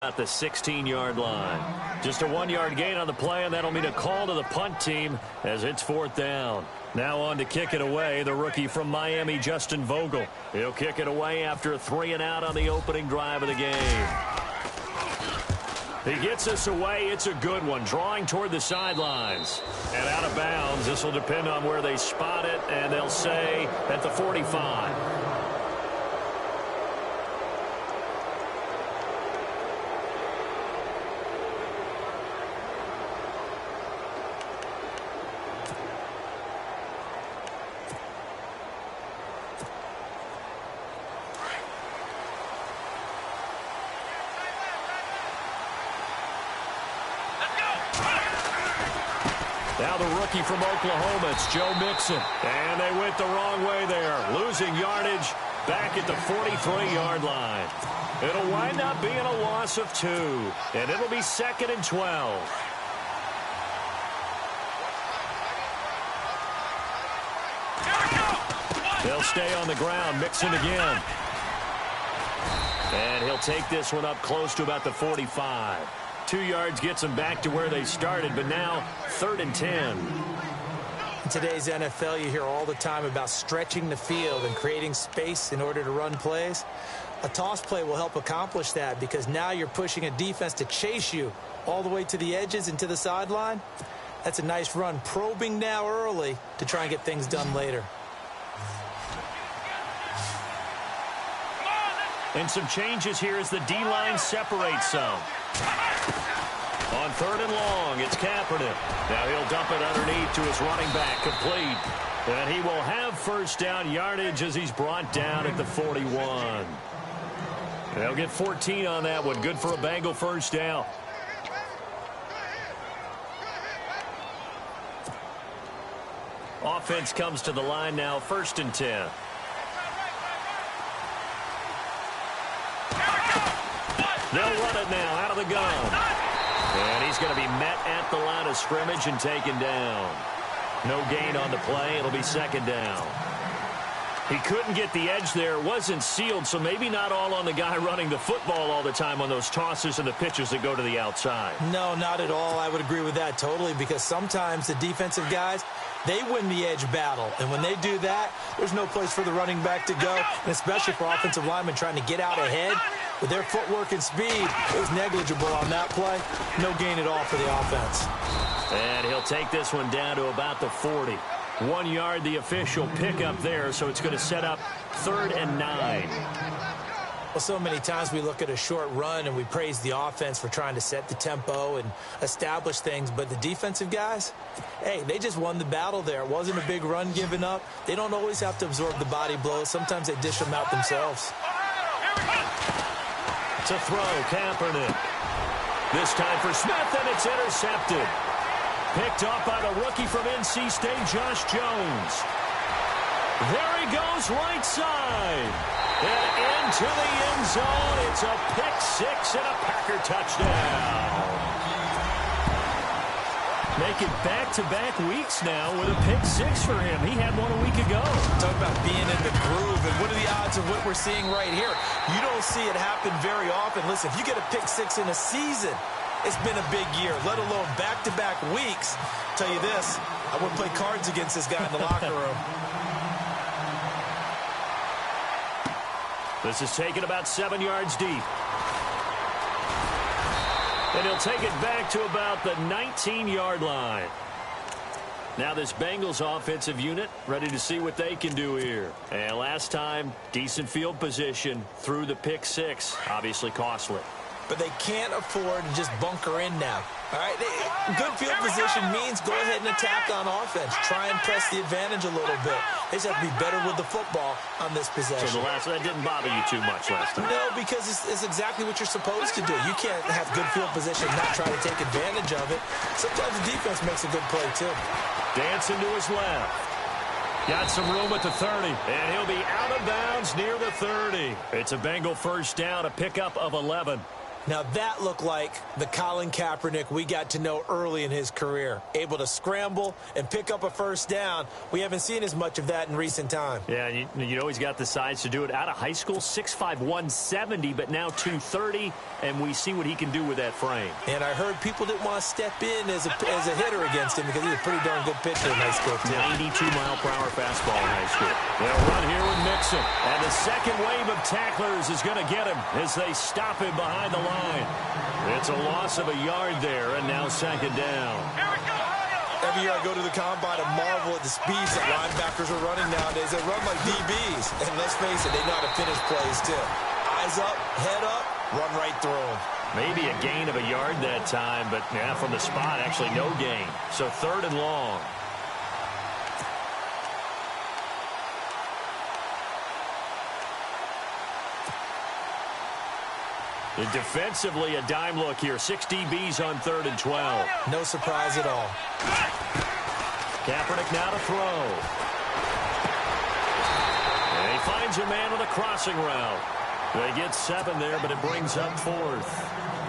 at the 16-yard line. Just a 1-yard gain on the play, and that'll mean a call to the punt team as it's 4th down. Now on to kick it away, the rookie from Miami, Justin Vogel. He'll kick it away after a 3-and-out on the opening drive of the game. He gets us away. It's a good one, drawing toward the sidelines. And out of bounds. This will depend on where they spot it, and they'll say at the 45. Now the rookie from Oklahoma, it's Joe Mixon. And they went the wrong way there, losing yardage back at the 43-yard line. It'll wind up being a loss of 2, and it'll be 2nd and 12. They'll stay on the ground, Mixon again. And he'll take this one up close to about the 45. 2 yards gets them back to where they started, but now 3rd and 10. In today's NFL, you hear all the time about stretching the field and creating space in order to run plays. A toss play will help accomplish that because now you're pushing a defense to chase you all the way to the edges and to the sideline. That's a nice run, probing now early to try and get things done later. And some changes here as the D-line separates some. On 3rd and long, it's Kaepernick. Now he'll dump it underneath to his running back, complete. And he will have 1st down yardage as he's brought down at the 41. They'll get 14 on that one. Good for a Bengal 1st down. Offense comes to the line now, 1st and 10. They'll run it now out of the gun. And he's going to be met at the line of scrimmage and taken down. No gain on the play. It'll be 2nd down. He couldn't get the edge there. Wasn't sealed, so maybe not all on the guy running the football all the time on those tosses and the pitches that go to the outside. No, not at all. I would agree with that totally because sometimes the defensive guys, they win the edge battle. And when they do that, there's no place for the running back to go, and especially for offensive linemen trying to get out ahead. With their footwork and speed, it was negligible on that play. No gain at all for the offense. And he'll take this one down to about the 40. 1 yard, the official pickup there, so it's going to set up 3rd and 9. Well, so many times we look at a short run and we praise the offense for trying to set the tempo and establish things, but the defensive guys, hey, they just won the battle there. It wasn't a big run given up. They don't always have to absorb the body blows. Sometimes they dish them out themselves. To throw, Kaepernick. This time for Smith, and it's intercepted. Picked up by the rookie from NC State, Josh Jones. There he goes, right side. And into the end zone. It's a pick-6 and a Packer touchdown. Make it back-to-back weeks now with a pick-6 for him. He had one a week ago. Talk about being in the groove, and what are the odds of what we're seeing right here? You don't see it happen very often. Listen, if you get a pick-6 in a season, it's been a big year, let alone back-to-back weeks. Tell you this, I wouldn't play cards against this guy in the locker room. This is taken about 7 yards deep. And he'll take it back to about the 19-yard line. Now this Bengals offensive unit ready to see what they can do here. And last time, decent field position through the pick-6. Obviously costly. But they can't afford to just bunker in now. All right, good field position means go ahead and attack on offense. Try and press the advantage a little bit. They just have to be better with the football on this possession. So that didn't bother you too much last time? No, because it's exactly what you're supposed to do. You can't have good field position and not try to take advantage of it. Sometimes the defense makes a good play, too. Dancing to his left. Got some room at the 30, and he'll be out of bounds near the 30. It's a Bengal 1st down, a pickup of 11. Now that looked like the Colin Kaepernick we got to know early in his career. Able to scramble and pick up a first down. We haven't seen as much of that in recent time. Yeah, and you know he's got the size to do it. Out of high school, 6'5", 170, but now 230, and we see what he can do with that frame. And I heard people didn't want to step in as a hitter against him because he's a pretty darn good pitcher in high school, too. 92-mile-per-hour fastball in high school. They'll run here with Mixon. And the second wave of tacklers is going to get him as they stop him behind the line. It's a loss of a yard there, and now second down. Every year I go to the combine and marvel at the speeds that linebackers are running nowadays. They run like DBs. And let's face it, they know how to finish plays, too. Eyes up, head up, run right through them. Maybe a gain of a yard that time, but yeah, from the spot, actually no gain. So third and long. Defensively, a dime look here. 6 DBs on 3rd and 12. No surprise at all. Kaepernick now to throw. And he finds a man with a crossing route. They get 7 there, but it brings up 4th.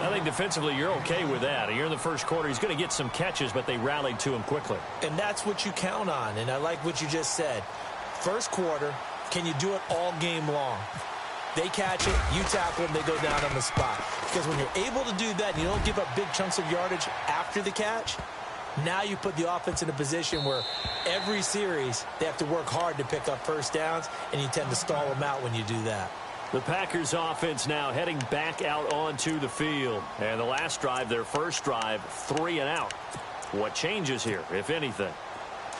I think defensively you're okay with that. Here in the first quarter, he's going to get some catches, but they rallied to him quickly. And that's what you count on, and I like what you just said. First quarter, can you do it all game long? They catch it, you tackle them, they go down on the spot. Because when you're able to do that and you don't give up big chunks of yardage after the catch, now you put the offense in a position where every series they have to work hard to pick up first downs, and you tend to stall them out when you do that. The Packers offense now heading back out onto the field. And the last drive, their first drive, 3 and out. What changes here, if anything?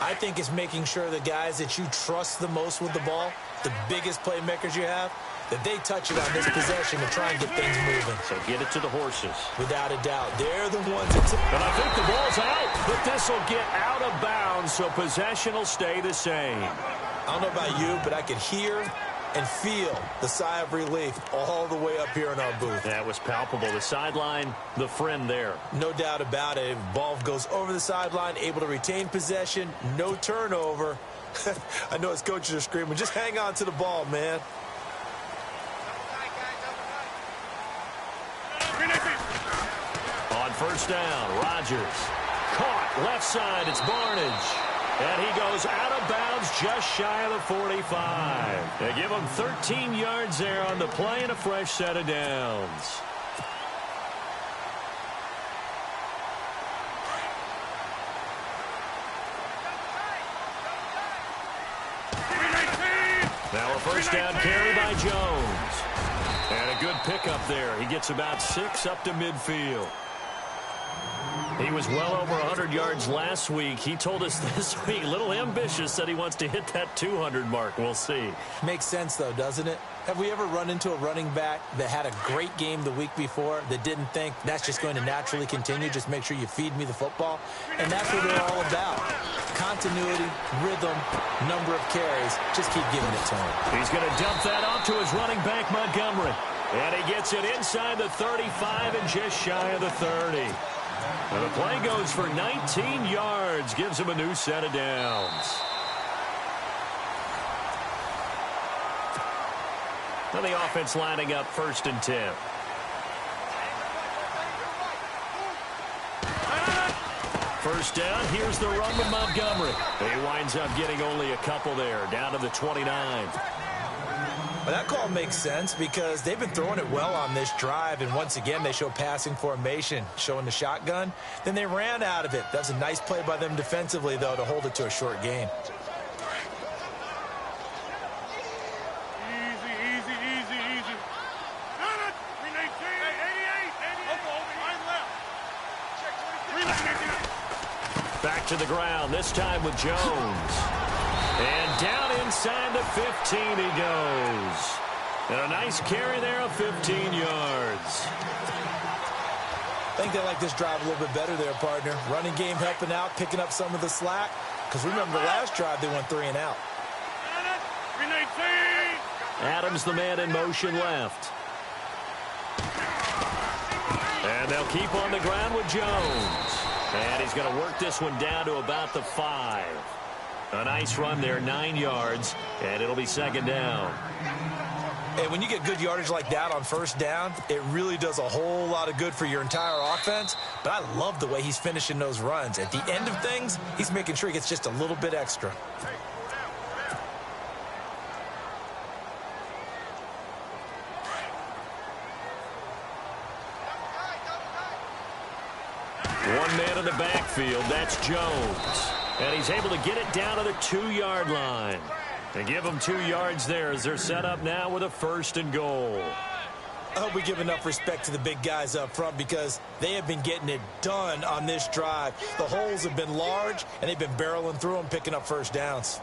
I think it's making sure the guys that you trust the most with the ball, the biggest playmakers you have, that they touch it on this possession to try and get things moving. So get it to the horses. Without a doubt. They're the ones that... And I think the ball's out, but this will get out of bounds, so possession will stay the same. I don't know about you, but I could hear and feel the sigh of relief all the way up here in our booth. That was palpable. The sideline, the friend there. No doubt about it. Ball goes over the sideline, able to retain possession, no turnover. I know his coaches are screaming, just hang on to the ball, man. On first down, Rodgers. Caught, left side, it's Barnage. And he goes out of bounds just shy of the 45. They give him 13 yards there on the play and a fresh set of downs. Now a first down carry by Jones. And a good pickup there. He gets about 6 up to midfield. He was well over 100 yards last week. He told us this week, a little ambitious, said he wants to hit that 200 mark. We'll see. Makes sense, though, doesn't it? Have we ever run into a running back that had a great game the week before that didn't think that's just going to naturally continue? Just make sure you feed me the football. And that's what they're all about. Continuity, rhythm, number of carries. Just keep giving it to him. He's going to dump that off to his running back, Montgomery. And he gets it inside the 35 and just shy of the 30. And the play goes for 19 yards, gives him a new set of downs. Now the offense lining up 1st and 10. First down, here's the run with Montgomery. He winds up getting only a couple there, down to the 29. Well, that call makes sense because they've been throwing it well on this drive, and once again they show passing formation, showing the shotgun. Then they ran out of it. That was a nice play by them defensively, though, to hold it to a short game. Back to the ground, this time with Jones. And down inside the 15 he goes. And a nice carry there of 15 yards. I think they like this drive a little bit better there, partner. Running game helping out, picking up some of the slack. Because remember the last drive they went 3 and out. Adams, the man in motion left. And they'll keep on the ground with Jones. And he's going to work this one down to about the 5. A nice run there, 9 yards, and it'll be second down. And when you get good yardage like that on first down, it really does a whole lot of good for your entire offense. But I love the way he's finishing those runs. At the end of things, he's making sure he gets just a little bit extra. One man in the backfield, that's Jones. And he's able to get it down to the 2-yard line. And give them 2 yards there as they're set up now with a 1st and goal. I hope we give enough respect to the big guys up front because they have been getting it done on this drive. The holes have been large, and they've been barreling through them, picking up first downs.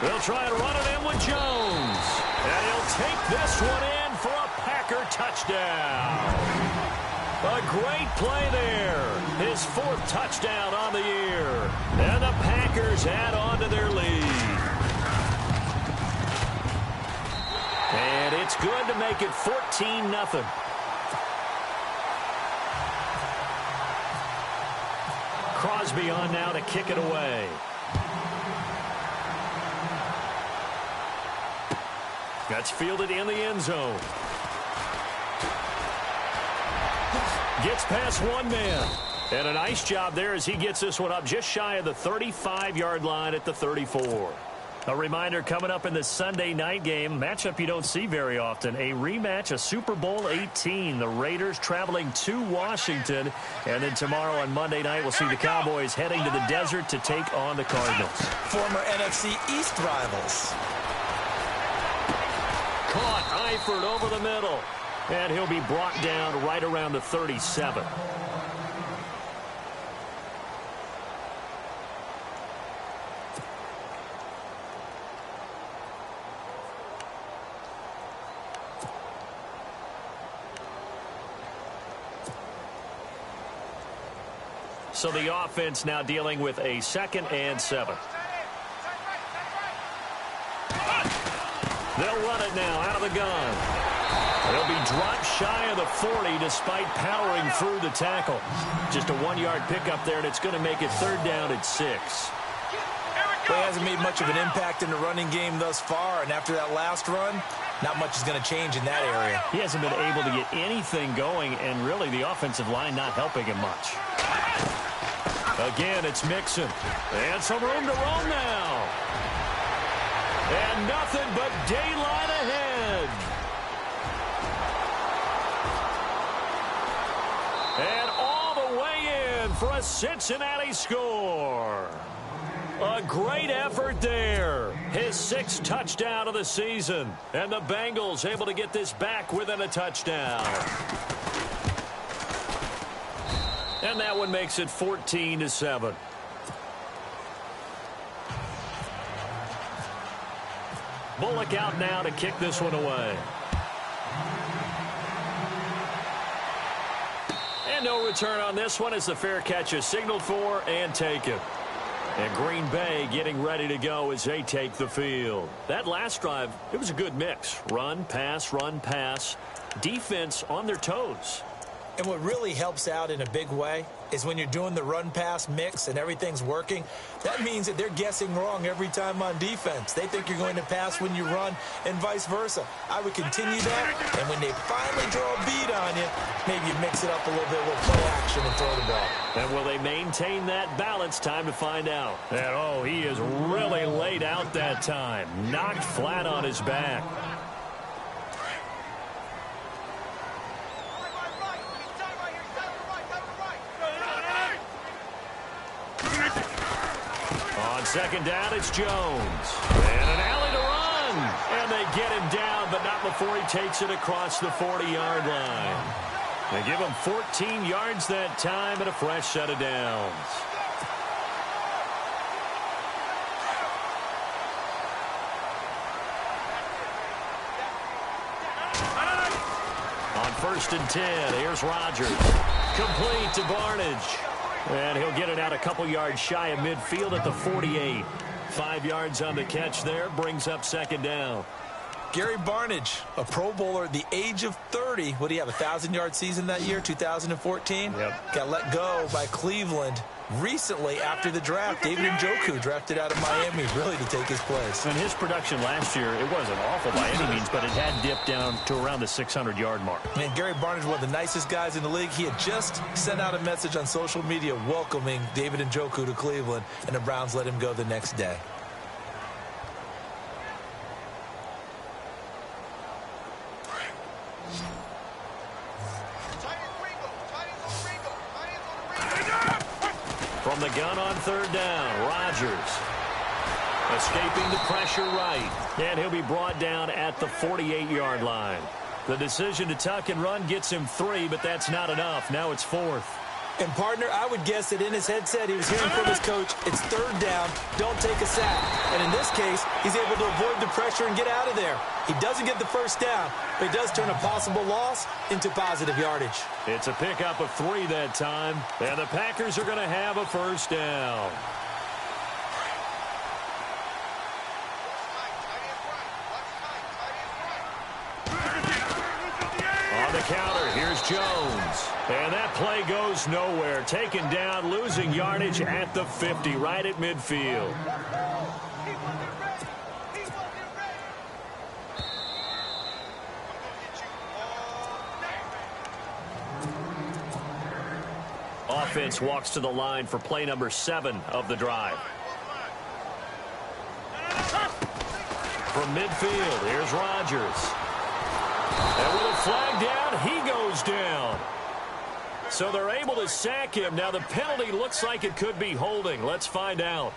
They'll try and run it in with Jones. And he'll take this one in for a Packer touchdown. A great play there. His 4th touchdown on the year. And the Packers add on to their lead. And it's good to make it 14-0. Crosby on now to kick it away. That's fielded in the end zone. Gets past one man. And a nice job there as he gets this one up just shy of the 35-yard line at the 34. A reminder coming up in the Sunday night game, matchup you don't see very often, a rematch of Super Bowl 18. The Raiders traveling to Washington. And then tomorrow on Monday night, we'll see the Cowboys heading to the desert to take on the Cardinals. Former NFC East rivals. Caught Eifert over the middle. And he'll be brought down right around the 37. So the offense now dealing with a 2nd and 7. They'll run it now out of the gun. They'll be dropped shy of the 40 despite powering through the tackle. Just a 1-yard pickup there, and it's going to make it 3rd down at 6. Well, he hasn't made much of an impact in the running game thus far, and after that last run, not much is going to change in that area. He hasn't been able to get anything going, and really the offensive line not helping him much. Again, it's Mixon. And some room to roam now. And nothing but daylight ahead. And all the way in for a Cincinnati score. A great effort there. His 6th touchdown of the season. And the Bengals able to get this back within a touchdown. And that one makes it 14-7. Bullock out now to kick this one away. And no return on this one as the fair catch is signaled for and taken. And Green Bay getting ready to go as they take the field. That last drive, it was a good mix. Run, pass, defense on their toes. And what really helps out in a big way is when you're doing the run-pass mix and everything's working, that means that they're guessing wrong every time on defense. They think you're going to pass when you run and vice versa. I would continue that, and when they finally draw a beat on you, maybe you mix it up a little bit with play action and throw the ball. And will they maintain that balance? Time to find out. And, oh, he is really laid out that time. Knocked flat on his back. On 2nd down, it's Jones. And an alley to run. And they get him down, but not before he takes it across the 40-yard line. They give him 14 yards that time and a fresh set of downs. On 1st and 10, here's Rodgers. Complete to Barnage. And he'll get it out a couple yards shy of midfield at the 48. 5 yards on the catch there. Brings up second down. Gary Barnidge, a Pro Bowler at the age of 30. What do you have, a 1,000-yard season that year, 2014? Yep. Got let go by Cleveland recently after the draft. David Njoku drafted out of Miami really to take his place. And his production last year, it wasn't awful by any means, but it had dipped down to around the 600-yard mark. Man, Gary Barnidge, one of the nicest guys in the league. He had just sent out a message on social media welcoming David Njoku to Cleveland, and the Browns let him go the next day. From the gun on third down, Rodgers escaping the pressure right, and he'll be brought down at the 48-yard line. The decision to tuck and run gets him 3, but that's not enough. Now it's 4th. And, partner, I would guess that in his headset he was hearing from his coach, it's third down, don't take a sack. And in this case, he's able to avoid the pressure and get out of there. He doesn't get the first down, but he does turn a possible loss into positive yardage. It's a pickup of 3 that time, and the Packers are going to have a first down. On the counter, here's Jones. And that play goes nowhere. Taken down, losing yardage at the 50, right at midfield. Offense walks to the line for play number 7 of the drive. From midfield, here's Rodgers. And with a flag down, he goes down. So they're able to sack him. Now the penalty looks like it could be holding. Let's find out.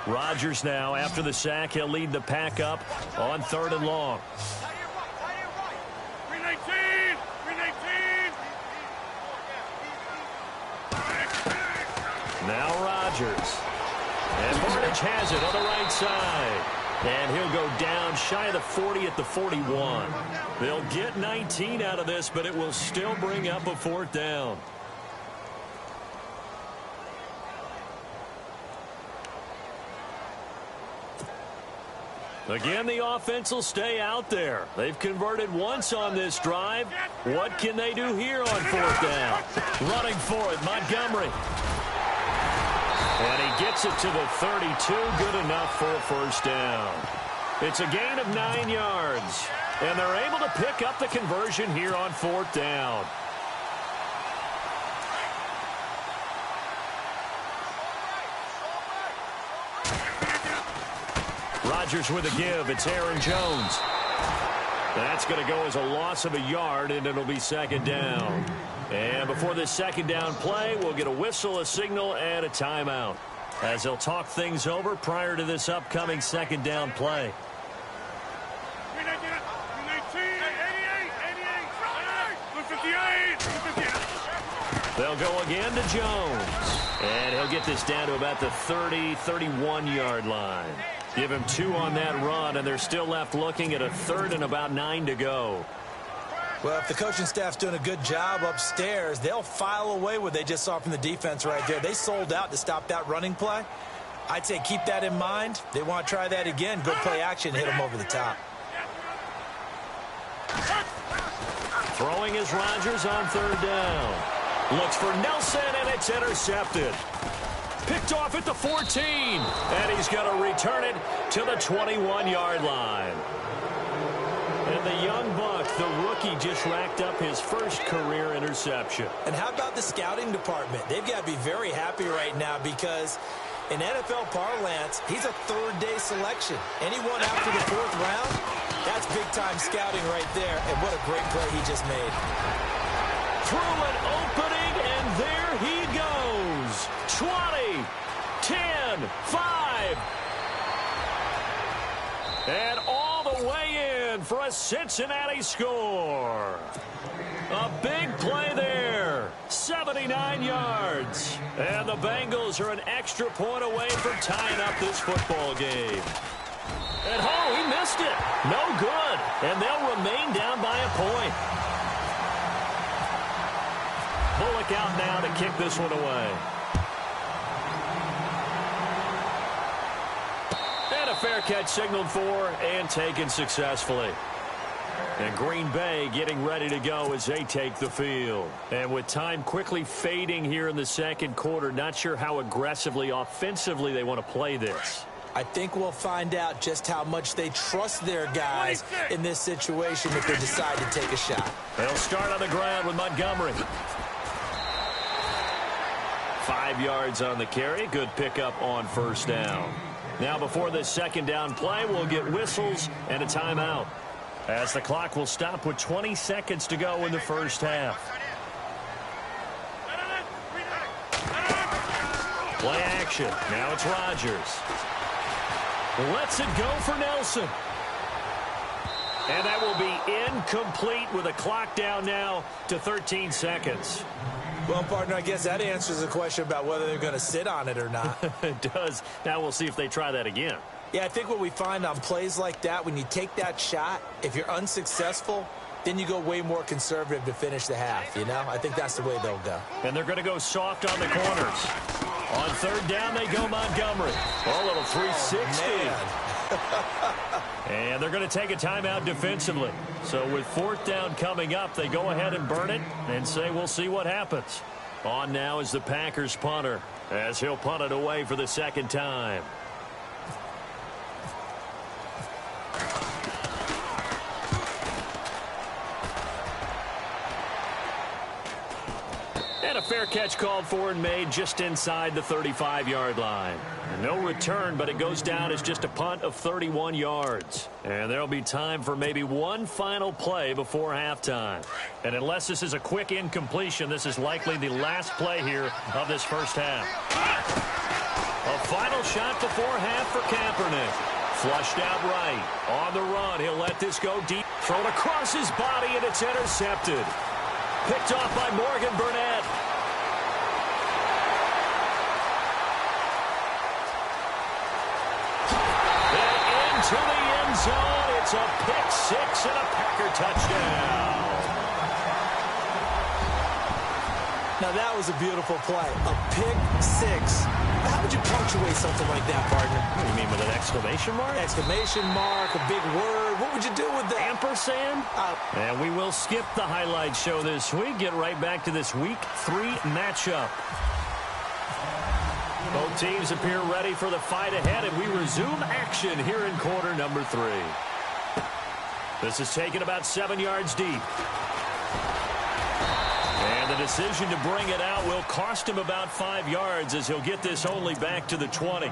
Rodgers now, after the sack, he'll lead the pack up on third and long. Now Rodgers. And Barnidge has it on the right side. And he'll go down shy of the 40 at the 41. They'll get 19 out of this, but it will still bring up a 4th down. Again, the offense will stay out there. They've converted once on this drive. What can they do here on 4th down? Running for it, Montgomery. And he gets it to the 32, good enough for a first down. It's a gain of 9 yards, and they're able to pick up the conversion here on 4th down. Rodgers with a give. It's Aaron Jones. That's going to go as a loss of a yard, and it'll be second down. And before this second down play, we'll get a whistle, a signal, and a timeout as they'll talk things over prior to this upcoming second down play. They'll go again to Jones. And he'll get this down to about the 30, 31-yard line. Give him 2 on that run, and they're still left looking at a 3rd and about 9 to go. Well, if the coaching staff's doing a good job upstairs, they'll file away what they just saw from the defense right there. They sold out to stop that running play. I'd say keep that in mind. They want to try that again. Good play action, hit them over the top. Throwing is Rodgers on third down. Looks for Nelson, and it's intercepted. Picked off at the 14, and he's going to return it to the 21-yard line. And the young buck, the rookie, just racked up his first career interception. And how about the scouting department? They've got to be very happy right now because in NFL parlance, he's a third-day selection. Anyone after the 4th round, that's big-time scouting right there. And what a great play he just made. Through an opening, and there he goes. 20, 10, 5. And all the way in for a Cincinnati score. A big play there. 79 yards. And the Bengals are an extra point away from tying up this football game. And he missed it. No good. And they'll remain down by a point. Bullock out now to kick this one away. fair catch signaled for and taken successfully. And Green Bay getting ready to go as they take the field. And with time quickly fading here in the second quarter, not sure how aggressively, offensively they want to play this. I think we'll find out just how much they trust their guys in this situation if they decide to take a shot. They'll start on the ground with Montgomery. 5 yards on the carry. Good pickup on first down. Now before this second down play, we'll get whistles and a timeout, as the clock will stop with 20 seconds to go in the first half. Play action. Now it's Rodgers. Lets it go for Nelson. And that will be incomplete with a clock down now to 13 seconds. Well, partner, I guess that answers the question about whether they're going to sit on it or not. It does. Now we'll see if they try that again. Yeah, I think what we find on plays like that, when you take that shot, if you're unsuccessful, then you go way more conservative to finish the half, you know? I think that's the way they'll go. And they're going to go soft on the corners. On third down, they go Montgomery. Oh, a little 360. And they're going to take a timeout defensively. So with fourth down coming up, they go ahead and burn it and say we'll see what happens. On now is the Packers punter, as he'll punt it away for the second time. And a fair catch called for and made just inside the 35-yard line. No return, but it goes down as just a punt of 31 yards. And there'll be time for maybe one final play before halftime. And unless this is a quick incompletion, this is likely the last play here of this first half. A final shot before half for Kaepernick. Flushed out right. On the run, he'll let this go deep. Thrown across his body, and it's intercepted. Picked off by Morgan Burnett. And into the end zone. It's a pick six and a Packer touchdown. Now, that was a beautiful play. A pick six. How would you punctuate something like that, partner? What do you mean, with an exclamation mark? Exclamation mark, a big word. What would you do with that? Ampersand? And we will skip the highlight show this week. Get right back to this Week 3 matchup. Both teams appear ready for the fight ahead, and we resume action here in quarter number 3. This is taken about 7 yards deep. And the decision to bring it out will cost him about 5 yards, as he'll get this only back to the 20.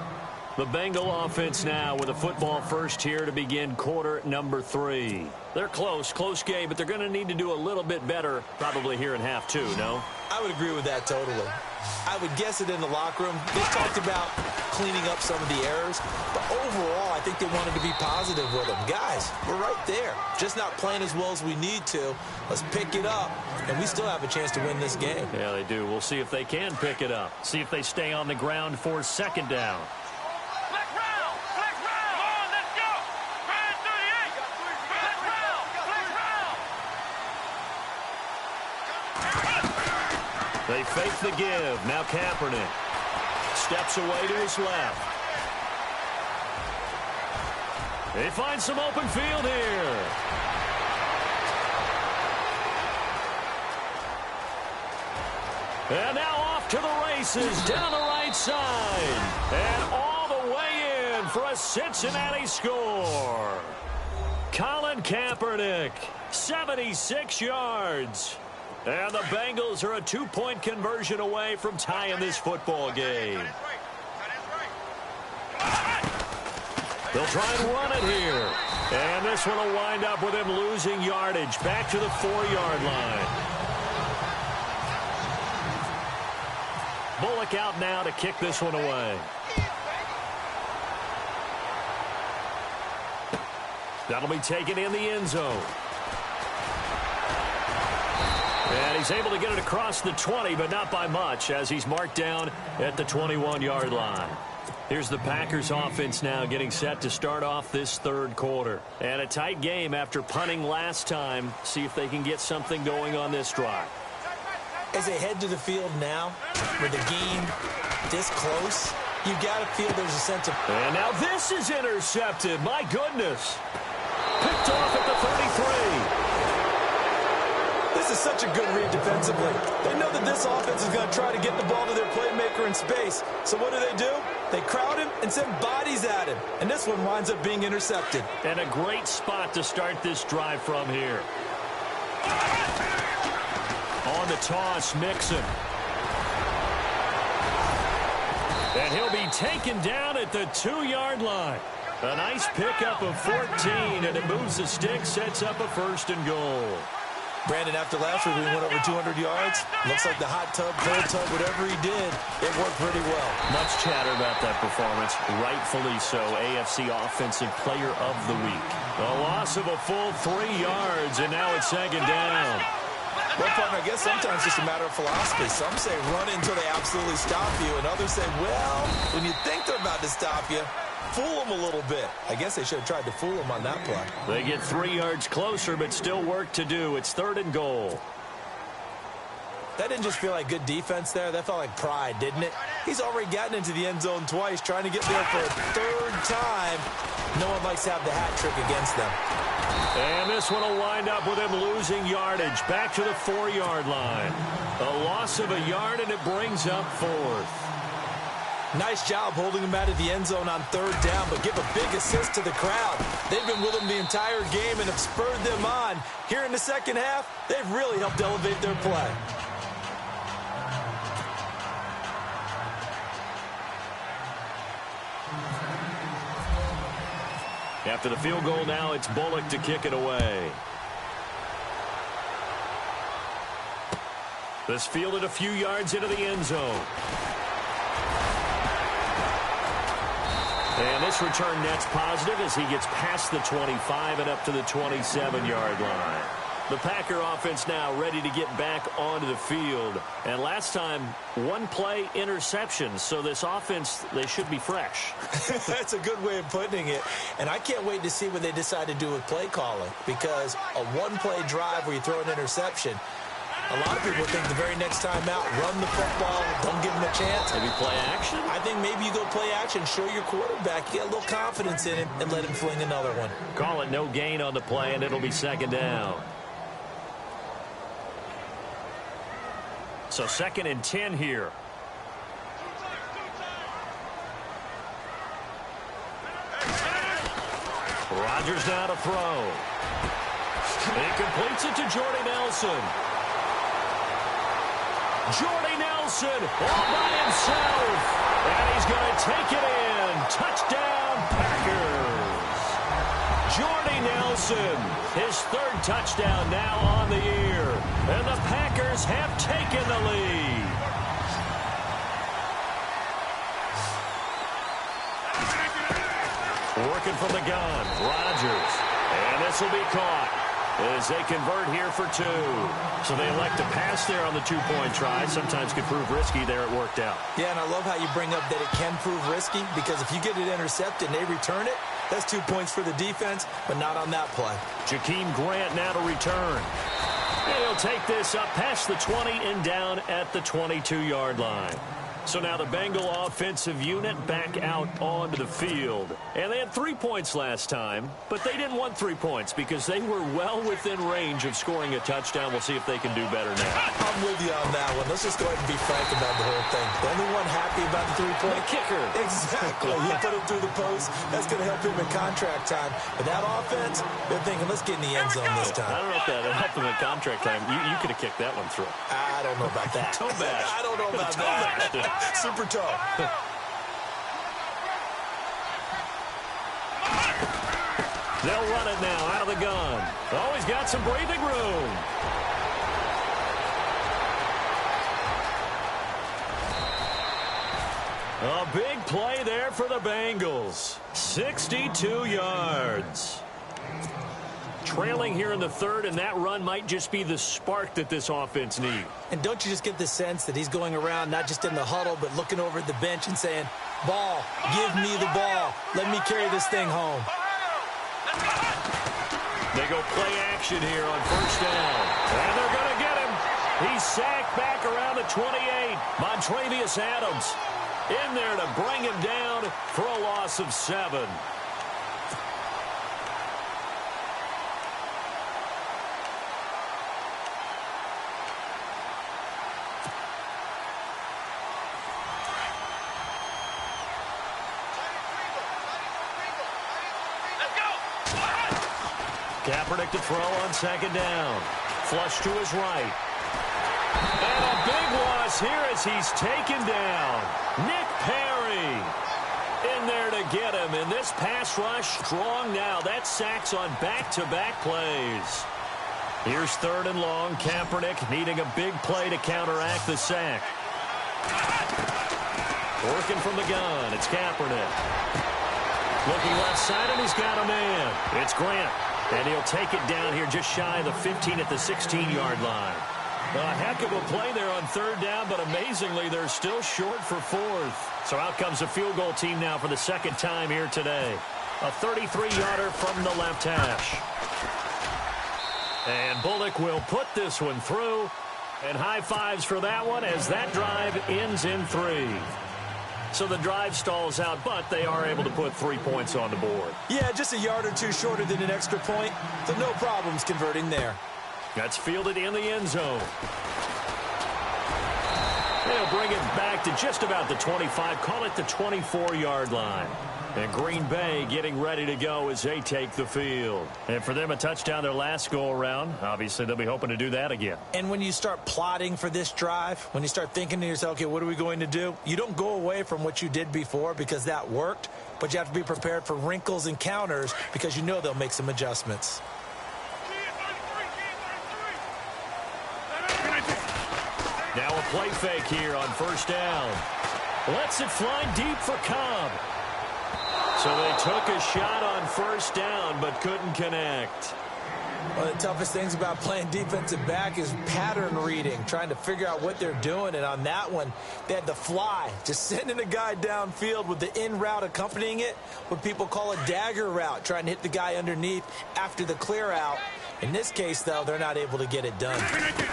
The Bengal offense now with a football first here to begin quarter number 3. They're close game, but they're going to need to do a little bit better probably here in half 2, no? I would agree with that totally. I would guess it in the locker room. They talked about cleaning up some of the errors, but overall, I think they wanted to be positive with them. Guys, we're right there. Just not playing as well as we need to. Let's pick it up, and we still have a chance to win this game. Yeah, they do. We'll see if they can pick it up. See if they stay on the ground for second down. They fake the give. Now Kaepernick steps away to his left. They find some open field here. And now off to the races down the right side. And all the way in for a Cincinnati score. Colin Kaepernick, 76 yards. And the Bengals are a 2-point conversion away from tying this football game. They'll try and run it here. And this one will wind up with him losing yardage back to the 4-yard line. Bullock out now to kick this one away. That'll be taken in the end zone. And he's able to get it across the 20, but not by much, as he's marked down at the 21-yard line. Here's the Packers offense now getting set to start off this third quarter. And a tight game after punting last time. See if they can get something going on this drive. As they head to the field now, with the game this close, You got to feel there's a sense of... And now this is intercepted. My goodness. Picked off at the 33. This is such a good read defensively. They know that this offense is going to try to get the ball to their playmaker in space. So what do? They crowd him and send bodies at him. And this one winds up being intercepted. And a great spot to start this drive from here. On the toss, Mixon. And he'll be taken down at the 2-yard line. A nice pickup of 14, and it moves the stick, sets up a 1st and goal. Brandon, after last week, we went over 200 yards. Looks like the hot tub, cold tub, whatever he did, it worked pretty well. Much chatter about that performance. Rightfully so. AFC Offensive Player of the Week. A loss of a full 3 yards, and now it's 2nd down. Well, partner, I guess sometimes it's just a matter of philosophy. Some say run until they absolutely stop you, and others say, well, when you think they're about to stop you, fool them a little bit. I guess they should have tried to fool them on that play. They get 3 yards closer, but still work to do. It's 3rd and goal. That didn't just feel like good defense there. That felt like pride, didn't it? He's already gotten into the end zone twice, trying to get there for a 3rd time. No one likes to have the hat trick against them. And this one will wind up with him losing yardage. Back to the 4-yard line. A loss of a yard, and it brings up 4th. Nice job holding him out of the end zone on 3rd down, but give a big assist to the crowd. They've been with him the entire game and have spurred them on. Here in the second half, they've really helped elevate their play. After the field goal now, it's Bullock to kick it away. This fielded a few yards into the end zone. And this return net's positive as he gets past the 25 and up to the 27-yard line. The Packer offense now ready to get back onto the field. And last time, 1-play interception. So this offense, they should be fresh. That's a good way of putting it. And I can't wait to see what they decide to do with play calling. Because a 1-play drive where you throw an interception, a lot of people think the very next time out, run the football, don't give them a chance. Maybe play action? I think maybe you go play action, show your quarterback, you get a little confidence in him, and let him fling another one. Call it no gain on the play, and it'll be 2nd down. So 2nd and 10 here. Rodgers now to throw. He completes it to Jordy Nelson. Jordy Nelson all by himself. And he's going to take it in. Touchdown, Packers. Jordy Nelson, his 3rd touchdown now on the year. And the Packers have taken the lead. Working from the gun, Rodgers. And this will be caught as they convert here for 2. So they elect to pass there on the 2-point try. Sometimes could prove risky. There it worked out. Yeah, and I love how you bring up that it can prove risky, because if you get it intercepted and they return it, that's 2 points for the defense, but not on that play. Jakeem Grant now to return. And he'll take this up past the 20 and down at the 22-yard line. So now the Bengal offensive unit back out onto the field. And they had 3 points last time, but they didn't want 3 points because they were well within range of scoring a touchdown. We'll see if they can do better now. I'm with you on that one. Let's just go ahead and be frank about the whole thing. The only one happy about the 3-point kicker. Exactly. He put him through the post. That's going to help him in contract time. But that offense, they're thinking, let's get in the end zone this time. I don't know if that helped him in contract time. You could have kicked that one through. I don't know about that. Toe bash. I don't know about that. Super toe. They'll run it now out of the gun. Oh, he's got some breathing room. A big play there for the Bengals. 62 yards. Trailing here in the 3rd, and that run might just be the spark that this offense needs. And don't you just get the sense that he's going around not just in the huddle, but looking over at the bench and saying, ball, give me the ball. Let me carry this thing home. They go play action here on 1st down. And they're going to get him. He's sacked back around the 28. Montravius Adams. in there to bring him down for a loss of 7. Kaepernick to throw on 2nd down. Flush to his right. And a big loss here as he's taken down. Nick Perry in there to get him. And this pass rush strong now. That's sacks on back-to-back plays. Here's 3rd and long. Kaepernick needing a big play to counteract the sack. Working from the gun. It's Kaepernick. Looking left side, and he's got a man. It's Grant. And he'll take it down here just shy of the 15 at the 16-yard line. A heck of a play there on 3rd down, but amazingly, they're still short for 4th. So out comes a field goal team now for the 2nd time here today. A 33-yarder from the left hash. And Bullock will put this one through. And high fives for that one as that drive ends in 3. So the drive stalls out, but they are able to put 3 points on the board. Yeah, just a yard or two shorter than an extra point, so no problems converting there. That's fielded in the end zone. They'll bring it back to just about the 25, call it the 24-yard line. And Green Bay getting ready to go as they take the field. And for them, a touchdown their last go-around. Obviously, they'll be hoping to do that again. And when you start plotting for this drive, when you start thinking to yourself, okay, what are we going to do? You don't go away from what you did before because that worked, but you have to be prepared for wrinkles and counters because you know they'll make some adjustments. Now a play fake here on 1st down. Lets it fly deep for Cobb. So they took a shot on 1st down, but couldn't connect. One of the toughest things about playing defensive back is pattern reading, trying to figure out what they're doing. And on that one, they had the fly, just sending a guy downfield with the in route accompanying it, what people call a dagger route, trying to hit the guy underneath after the clear out. In this case, though, they're not able to get it done.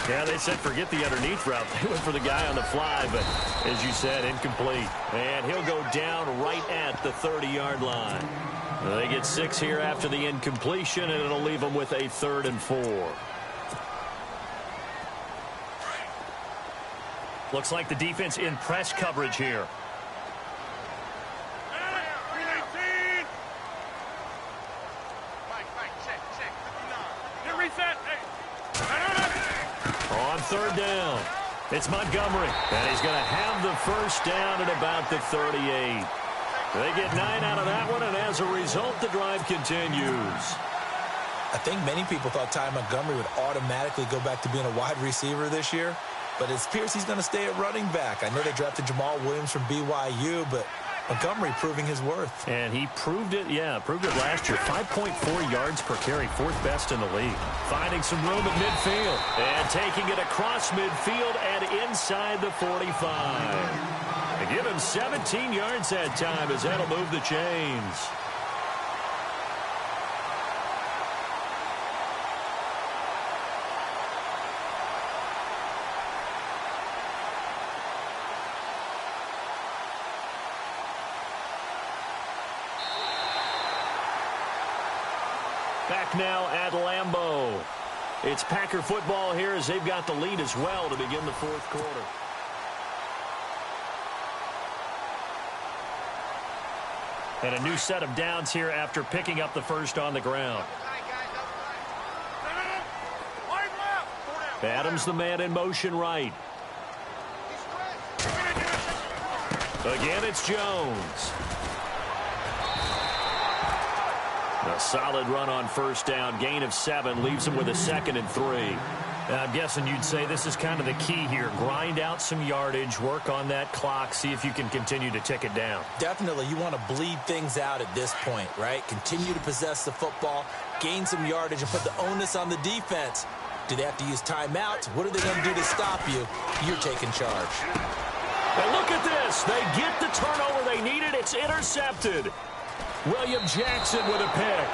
Yeah, they said forget the underneath route. They went for the guy on the fly, but as you said, incomplete. And he'll go down right at the 30-yard line. They get 6 here after the incompletion, and it'll leave them with a 3rd and 4. Looks like the defense in press coverage here. On 3rd down, it's Montgomery, and he's going to have the 1st down at about the 38. They get 9 out of that one, and as a result, the drive continues. I think many people thought Ty Montgomery would automatically go back to being a wide receiver this year, but it appears he's going to stay at running back. I know they drafted Jamal Williams from BYU, but Montgomery proving his worth. And he proved it last year. 5.4 yards per carry, 4th best in the league. Finding some room at midfield and taking it across midfield and inside the 45. They give him 17 yards that time as that'll move the chains. Back now at Lambeau. It's Packer football here as they've got the lead as well to begin the 4th quarter. And a new set of downs here after picking up the 1st on the ground. Adams the man in motion right. Again, it's Jones. A solid run on 1st down. Gain of 7 leaves him with a 2nd and 3. I'm guessing you'd say this is kind of the key here. Grind out some yardage, work on that clock, see if you can continue to tick it down. Definitely, you want to bleed things out at this point, right? Continue to possess the football, gain some yardage, and put the onus on the defense. Do they have to use timeouts? What are they going to do to stop you? You're taking charge. And look at this. They get the turnover they needed. It's intercepted. William Jackson with a pick.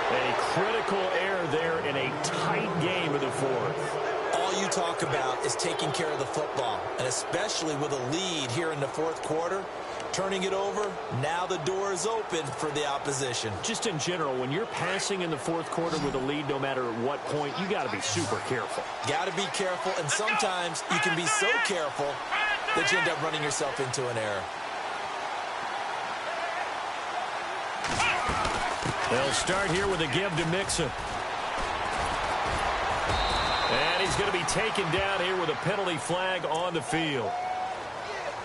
A critical error there in a tight game of the 4th. All you talk about is taking care of the football, and especially with a lead here in the fourth quarter. Turning it over, now the door is open for the opposition. Just in general, when you're passing in the fourth quarter with a lead, no matter at what point, you got to be super careful. Got to be careful, and sometimes you can be so careful that you end up running yourself into an error. They'll start here with a give to Mixon. And he's going to be taken down here with a penalty flag on the field.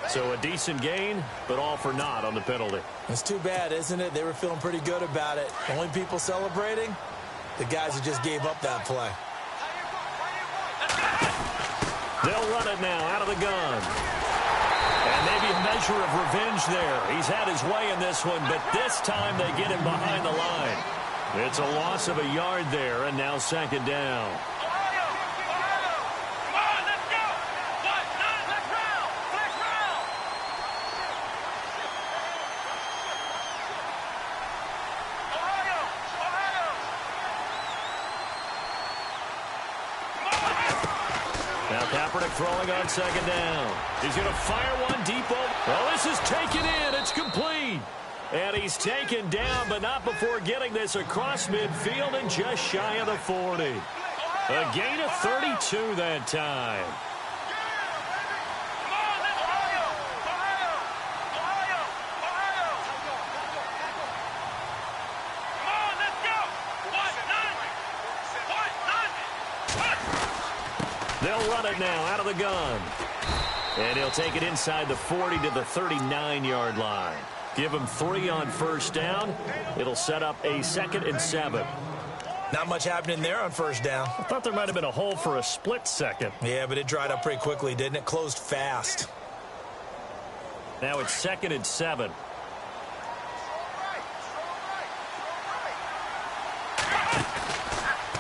So a decent gain, but all for naught on the penalty. It's too bad, isn't it? They were feeling pretty good about it. Only people celebrating, the guys who just gave up that play. They'll run it now out of the gun. And maybe a measure of revenge there. He's had his way in this one, but this time they get him behind the line. It's a loss of a yard there, and now second down. Throwing on second down. He's going to fire one deep over. Well, this is taken in. It's complete. And he's taken down, but not before getting this across midfield and just shy of the 40. A gain of 32 that time. They'll run it now out of the gun. And he'll take it inside the 40 to the 39-yard line. Give him 3 on first down. It'll set up a 2nd and 7. Not much happening there on first down. I thought there might have been a hole for a split second. Yeah, but it dried up pretty quickly, didn't it? Closed fast. Now it's 2nd and 7.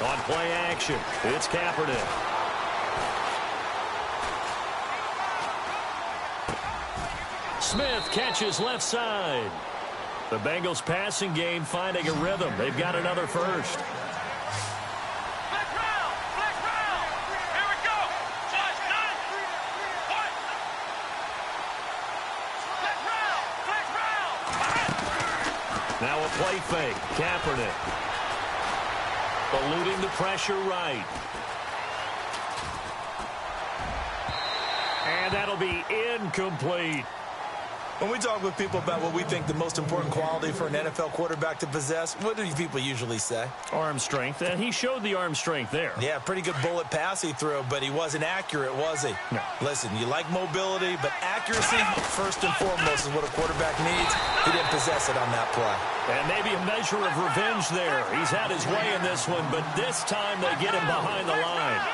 On play action, it's Kaepernick. Smith catches left side. The Bengals passing game finding a rhythm. They've got another first. Here we go. Now a play fake. Kaepernick. Eluding the pressure right. And that'll be incomplete. When we talk with people about what we think the most important quality for an NFL quarterback to possess, what do people usually say? Arm strength, and he showed the arm strength there. Yeah, pretty good bullet pass he threw, but he wasn't accurate, was he? No. Listen, you like mobility, but accuracy, first and foremost, is what a quarterback needs. He didn't possess it on that play. And maybe a measure of revenge there. He's had his way in this one, but this time they get him behind the line.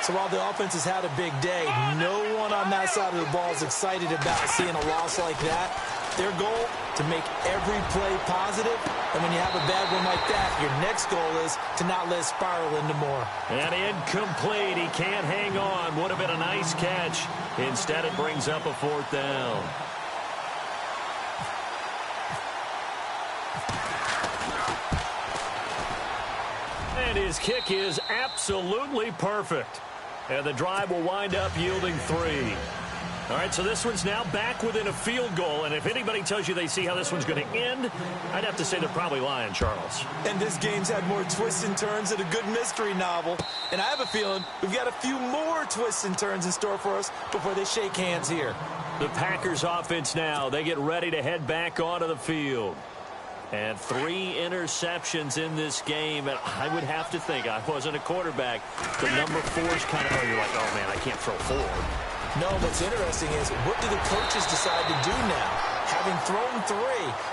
So while the offense has had a big day, no one on that side of the ball is excited about seeing a loss like that. Their goal, to make every play positive. And when you have a bad one like that, your next goal is to not let it spiral into more. And incomplete. He can't hang on. Would have been a nice catch. Instead, it brings up a 4th down. And his kick is absolutely perfect. And the drive will wind up yielding 3. All right, so this one's now back within a field goal. And if anybody tells you they see how this one's going to end, I'd have to say they're probably lying, Charles. And this game's had more twists and turns than a good mystery novel. And I have a feeling we've got a few more twists and turns in store for us before they shake hands here. The Packers offense now. They get ready to head back onto the field. And 3 interceptions in this game. And I would have to think, I wasn't a quarterback, the number 4 is kind of, you're like, oh, man, I can't throw 4. No, what's interesting is, what do the coaches decide to do now? Having thrown 3,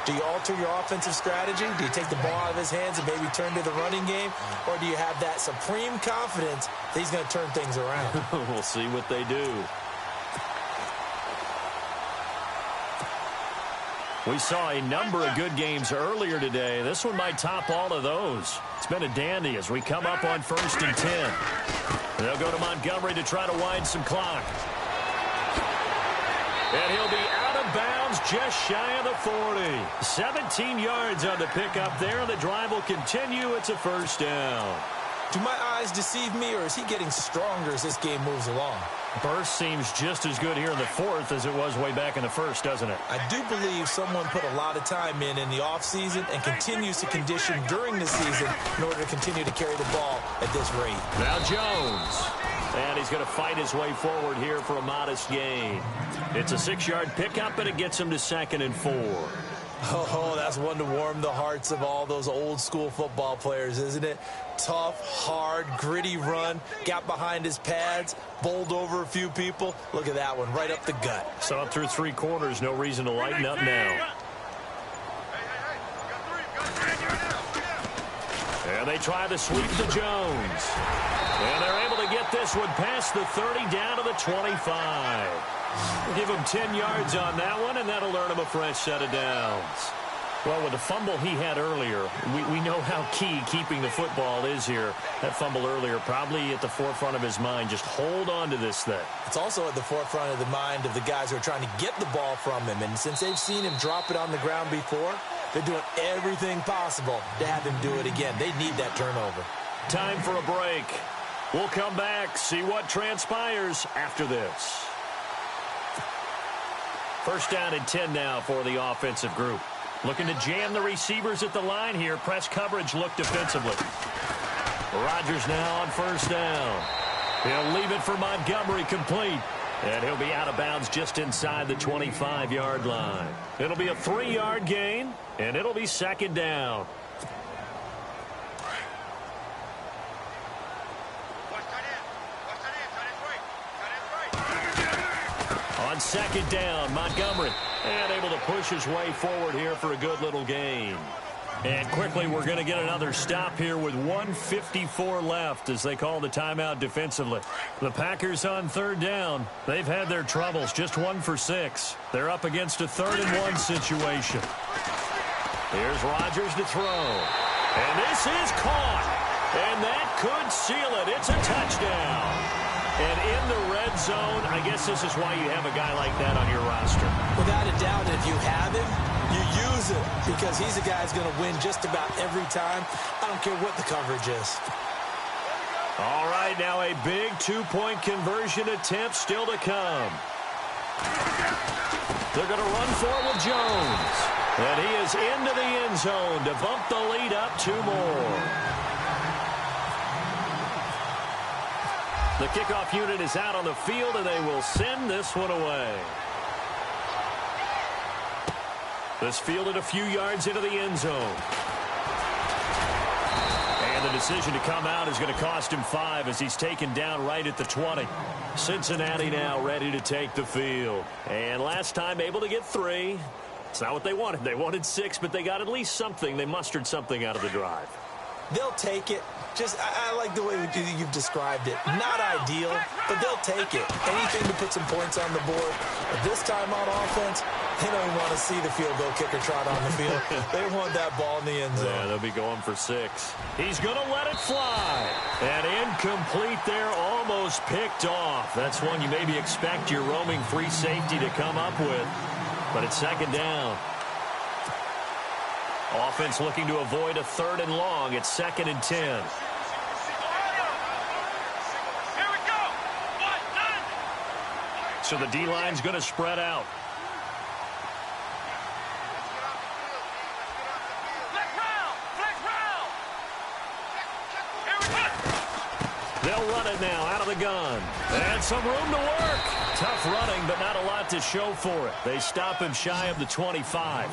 do you alter your offensive strategy? Do you take the ball out of his hands and maybe turn to the running game? Or do you have that supreme confidence that he's going to turn things around? We'll see what they do. We saw a number of good games earlier today. This one might top all of those. It's been a dandy as we come up on 1st and 10. They'll go to Montgomery to try to wind some clock. And he'll be out of bounds just shy of the 40. 17 yards on the pickup there, and the drive will continue. It's a 1st down. Do my eyes deceive me, or is he getting stronger as this game moves along? Burst seems just as good here in the fourth as it was way back in the first, doesn't it? I do believe someone put a lot of time in the offseason and continues to condition during the season in order to continue to carry the ball at this rate. Now Jones. And he's going to fight his way forward here for a modest gain. It's a 6-yard pickup, and it gets him to 2nd and 4. Oh, that's one to warm the hearts of all those old-school football players, isn't it? Tough, hard, gritty run, got behind his pads, bowled over a few people. Look at that one, right up the gut. So up through 3 quarters, no reason to lighten up now. And they try to sweep to Jones. And they're able to get this one past the 30 down to the 25. We'll give him 10 yards on that one, and that'll earn him a fresh set of downs. Well, with the fumble he had earlier, we know how key keeping the football is here. That fumble earlier probably at the forefront of his mind. Just hold on to this thing. It's also at the forefront of the mind of the guys who are trying to get the ball from him. And since they've seen him drop it on the ground before, they're doing everything possible to have him do it again. They need that turnover. Time for a break. We'll come back, see what transpires after this. First down and 10 now for the offensive group. Looking to jam the receivers at the line here. Press coverage look defensively. Rodgers now on first down. He'll leave it for Montgomery complete. And he'll be out of bounds just inside the 25-yard line. It'll be a 3-yard gain, and it'll be 2nd down. On 2nd down, Montgomery. And able to push his way forward here for a good little gain. And quickly, we're going to get another stop here with 1:54 left as they call the timeout defensively. The Packers on 3rd down. They've had their troubles, just 1 for 6. They're up against a 3rd and 1 situation. Here's Rodgers to throw. And this is caught. And that could seal it. It's a touchdown. And in the red zone, I guess this is why you have a guy like that on your roster. Without a doubt, if you have him, you use him because he's a guy who's going to win just about every time. I don't care what the coverage is. All right, now a big 2-point conversion attempt still to come. They're going to run for it with Jones. And he is into the end zone to bump the lead up 2 more. The kickoff unit is out on the field, and they will send this one away. This fielded a few yards into the end zone. And the decision to come out is going to cost him 5 as he's taken down right at the 20. Cincinnati now ready to take the field. And last time able to get 3. It's not what they wanted. They wanted 6, but they got at least something. They mustered something out of the drive. They'll take it. I like the way you've described it. Not ideal, but they'll take it. Anything to put some points on the board. But this time on offense, they don't even want to see the field goal kicker trot on the field. They want that ball in the end zone. Yeah, they'll be going for 6. He's going to let it fly. And incomplete there, almost picked off. That's one you maybe expect your roaming free safety to come up with. But it's 2nd down. Offense looking to avoid a 3rd and long. It's 2nd and 10. Here we go. 1, 9. So the D-line's going to spread out. They'll run it now out of the gun. And some room to work. Tough running, but not a lot to show for it. They stop him shy of the 25.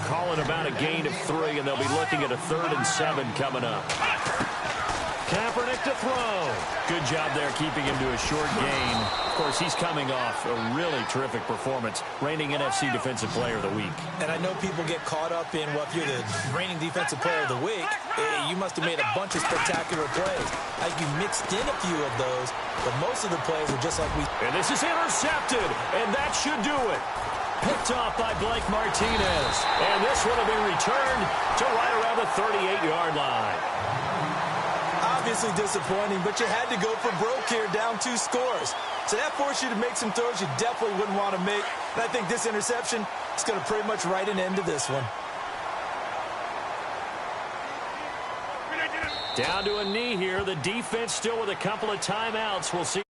Calling about a gain of 3, and they'll be looking at a 3rd and 7 coming up. Kaepernick to throw. Good job there keeping him to a short gain. Of course, he's coming off a really terrific performance. Reigning NFC Defensive Player of the Week. And I know people get caught up in, well, if you're the reigning Defensive Player of the Week, you must have made a bunch of spectacular plays. Like you mixed in a few of those, but most of the plays are just like we... And this is intercepted, and that should do it. Picked off by Blake Martinez. And this one will be returned to right around the 38-yard line. Obviously disappointing, but you had to go for broke here, down 2 scores. So that forced you to make some throws you definitely wouldn't want to make. And I think this interception is going to pretty much write an end to this one. Down to a knee here. The defense still with a couple of timeouts. We'll see.